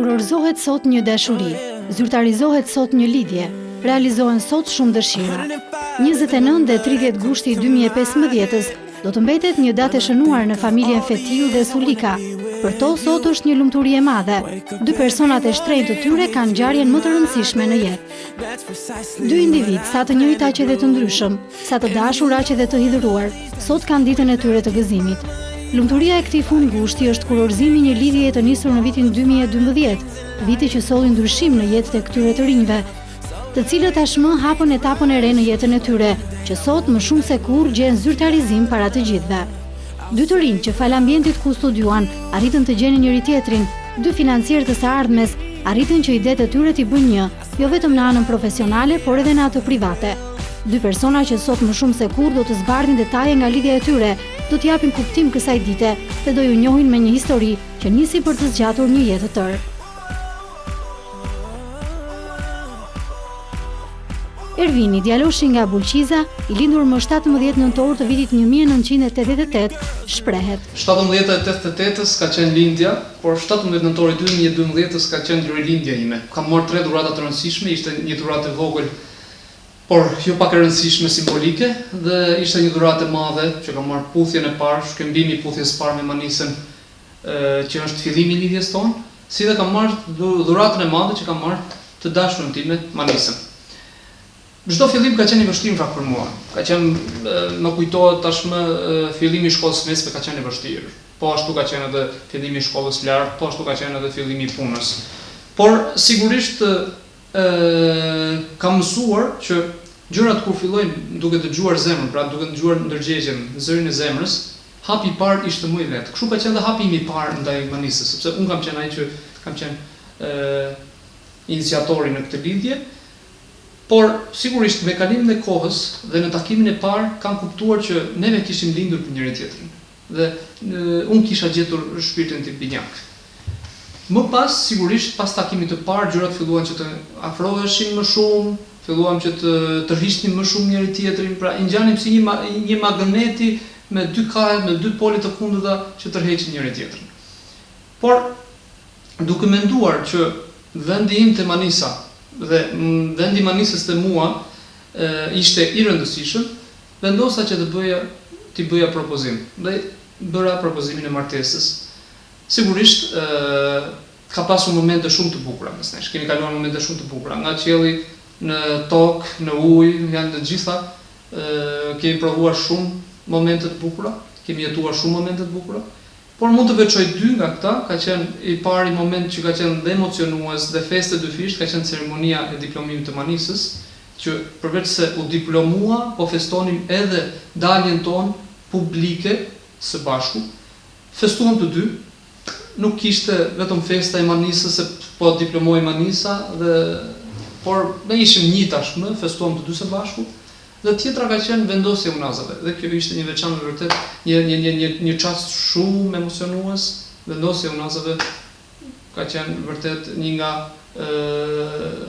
Kurorzohet sot një dashuri, zyrtarizohet sot një lidhje, realizohen sot shumë dëshira. 29 dhe 30 gushti 2015 do të mbetet një datë e shënuar në familjen Fetiu dhe Sulika. Për to sot është një lumturi e madhe. Dy personat e shtrenjtë të tyre kanë ngjarjen më të rëndësishme në jetë. Dy individ, sa të njëjtë aq edhe të ndryshëm, sa të dashur aq edhe të hidhëruar, sot kanë ditën e tyre të gëzimit. Lumturia e këtij fund gushti është kurorzimi një lidhjeje të nisur në vitin 2012, viti që solli ndryshim në jetën e këtyre të rinjve, të cilët tashmë hapën etapën e re në jetën e tyre, që sot më shumë se kurrë gjen zyrtarizim para të gjithëve. Dy të rinj që fal ambientit ku studiuan, arritën të gjenin njëri tjetrin, dy financierë të së ardhmes, arritën që idetë e tyre t'i bëjnë një, jo vetëm në anën profesionale, por edhe në atë private. Dy persona që sot më shumë se kurrë do të zbardhin detaje nga lidhja e tyre, do t'i japin kuptim kësaj dite dhe do ju njohin me një histori që nisi për të zgjatur një jetë të tërë. Ervini, djaloshi nga Bulqiza, i lindur më 17 nëntor të vitit 1988, shprehet. 17/88 ka qenë lindja, por 17 nëntori 2012 ka qenë rilindja ime. Kam marrë 3 dhurata të rëndësishme, ishte një dhuratë e vogël, por jo pak e rëndësishme simbolike, dhe ishte një dhuratë e madhe që kam marrë puthjen e parë, shkëmbimi i puthjes parë me Manisën, që është fillimi i lidhjes tonë, si dhe kam marrë dhuratën e madhe që kam marrë të dashurën time Manisën. Çdo fillim ka qenë i vështirë fakt për mua. Ka qenë, më kujtohet tashmë fillimi i shkollës mesme ka qenë i vështirë. Po ashtu ka qenë edhe fillimi i shkollës lart, po ashtu ka qenë edhe fillimi i punës. Por sigurisht kam mësuar që gjërat kur fillojnë duke dëgjuar zemrën, pra duke dëgjuar ndërgjegjen, zërin e zemrës, hapi i parë ishte më i lehtë. Kështu ka qenë edhe hapi im i parë ndaj Manisës, sepse unë kam qenë ai që kam qenë iniciatori në këtë lidhje. Por sigurisht me kalimin e kohës dhe në takimin e parë kam kuptuar që neve kishim lindur për njëri tjetrin dhe unë kisha gjetur shpirtin tim binjak. Më pas, sigurisht, pas takimit të parë, gjërat filluan që të afroheshin më shumë, filluam që të tërhiqnim më shumë njëri tjetrin, pra i ngjanim si një magneti me dy kahet, me dy pole të kundërta që tërheqin njëri tjetrin. Por duke menduar që vendi im te Manisa dhe vendi Manisës te mua ishte i rëndësishëm, vendosa që t'i bëja propozim dhe bëra propozimin e martesës. Sigurisht ka pasur momente shumë të bukura mes nesh. Kemi kaluar momente shumë të bukura, nga qielli në tokë, në ujë, janë të gjitha. Kemi provuar shumë momente të bukura, kemi jetuar shumë momente të bukura. Por mund të veçoj 2 nga këta, ka qenë i pari moment që ka qenë dhe emocionues dhe feste dyfisht, ka qenë ceremonia e diplomimit të Manisës, që përveç se u diplomua, po festonim edhe daljen tonë publike së bashku. Festuam të dy, nuk kishte vetëm festa e Manisës, se po diplomoi Manisa, por ne ishim një tashmë, festuam të dy së bashku. Dhe tjetra ka qenë vendosja e unazave. Dhe kjo ishte një veçanë vërtet, një çast shumë emocionues. Vendosja e unazave ka qenë vërtet një nga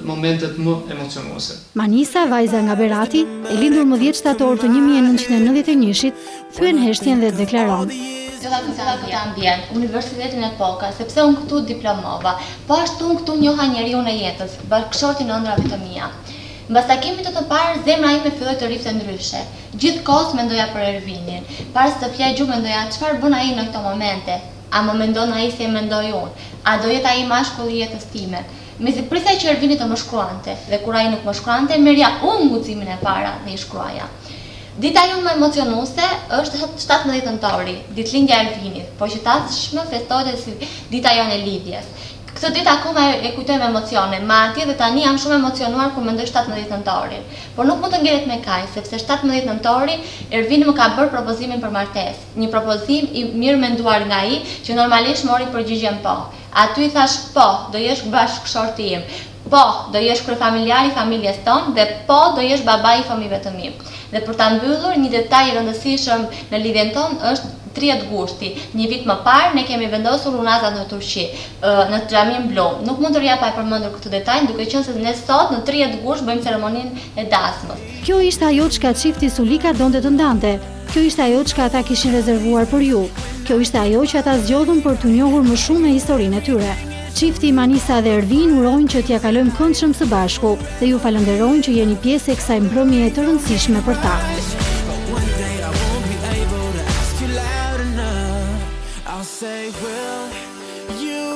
momentet më emocionuese. Manisa, vajza nga Berati, e lindur më 10 shtator të 1991-shit, thyen heshtjen dhe deklaron. Do ta këta këtë ambient, universitetin e Poka, sepse unë këtu diplomova, po ashtu unë këtu njoha njeriu në jetës, bashkëshortin e ëndrave të mia. Mbas takimit të parë, zemra ime filloi të rrifte ndryshe. Gjithkohës mendoja për Ervinin. Para se të flej gjuhë mendoja çfarë bën ai në këto momente. A më mendon ai si e mendoj unë? A do jetë ai mashkulli i jetës time? Mezi prisja që Ervini të më shkruante, dhe kur ai nuk më shkruante, merja unë guximin e para dhe i shkruaja. Dita jonë më emocionuese është 17 nëntori, ditëlindja e Ervinit, por që tashmë festohet si dita jonë e lidhjes. Këtë ditë akoma e kujtoj me emocione, ma atje dhe tani jam shumë emocionuar kur mendoj 17 nëntorin. Por nuk mund të ngjelet me kaq, sepse 17 nëntori Ervini më ka bërë propozimin për martesë. Një propozim i mirë menduar nga ai, që normalisht mori përgjigjen po. Aty i thash po, do jesh bashkëshorti im. Po, do jesh kryefamiljari i familjes tonë dhe po, do jesh babai i fëmijëve të mi. Dhe për ta mbyllur, një detaj i rëndësishëm në lidhjen tonë është 30 gushti. Një vit më parë ne kemi vendosur unazat në Turqi, në xhamin Blu. Nuk mund të rija pa e përmendur këtë detaj, duke qenë se ne sot në 30 gusht bëjmë ceremoninë e dasmës. Kjo ishte ajo çka çifti Sulika donte të ndante. Kjo ishte ajo çka ata kishin rezervuar për ju. Kjo ishte ajo që ata zgjodhën për t'u njohur më shumë me historinë e tyre. Çifti Manisa dhe Ervin urojnë që t'ja kalojmë këndshëm së bashku dhe ju falenderojnë që jeni pjesë e kësaj mbrëmjeje të rëndësishme për ta. I'll say, will you